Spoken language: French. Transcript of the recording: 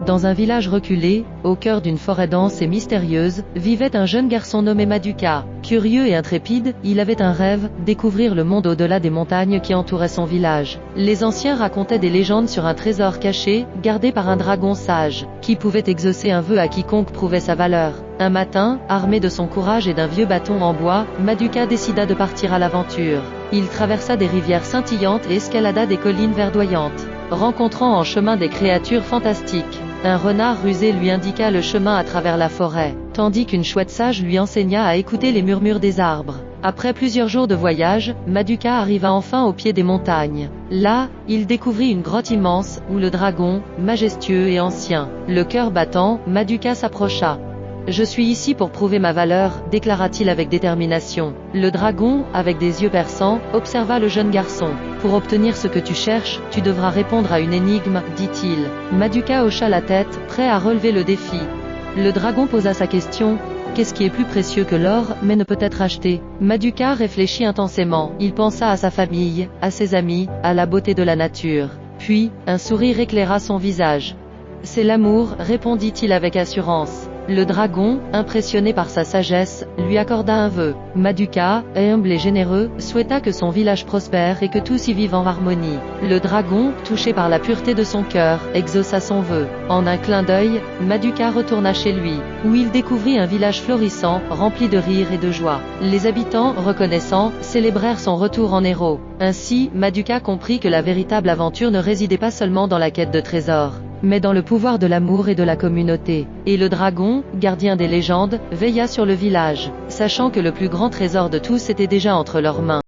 Dans un village reculé, au cœur d'une forêt dense et mystérieuse, vivait un jeune garçon nommé Maduka. Curieux et intrépide, il avait un rêve, découvrir le monde au-delà des montagnes qui entouraient son village. Les anciens racontaient des légendes sur un trésor caché, gardé par un dragon sage, qui pouvait exaucer un vœu à quiconque prouvait sa valeur. Un matin, armé de son courage et d'un vieux bâton en bois, Maduka décida de partir à l'aventure. Il traversa des rivières scintillantes et escalada des collines verdoyantes, rencontrant en chemin des créatures fantastiques. Un renard rusé lui indiqua le chemin à travers la forêt, tandis qu'une chouette sage lui enseigna à écouter les murmures des arbres. Après plusieurs jours de voyage, Maduka arriva enfin au pied des montagnes. Là, il découvrit une grotte immense, où le dragon, majestueux et ancien. Le cœur battant, Maduka s'approcha. « Je suis ici pour prouver ma valeur », déclara-t-il avec détermination. Le dragon, avec des yeux perçants, observa le jeune garçon. « Pour obtenir ce que tu cherches, tu devras répondre à une énigme, » dit-il. Maduka hocha la tête, prêt à relever le défi. Le dragon posa sa question. « Qu'est-ce qui est plus précieux que l'or, mais ne peut être acheté ?» Maduka réfléchit intensément. Il pensa à sa famille, à ses amis, à la beauté de la nature. Puis, un sourire éclaira son visage. « C'est l'amour, » répondit-il avec assurance. Le dragon, impressionné par sa sagesse, lui accorda un vœu. Maduka, humble et généreux, souhaita que son village prospère et que tous y vivent en harmonie. Le dragon, touché par la pureté de son cœur, exauça son vœu. En un clin d'œil, Maduka retourna chez lui, où il découvrit un village florissant, rempli de rire et de joie. Les habitants, reconnaissants, célébrèrent son retour en héros. Ainsi, Maduka comprit que la véritable aventure ne résidait pas seulement dans la quête de trésors, mais dans le pouvoir de l'amour et de la communauté. Et le dragon, gardien des légendes, veilla sur le village, sachant que le plus grand trésor de tous était déjà entre leurs mains.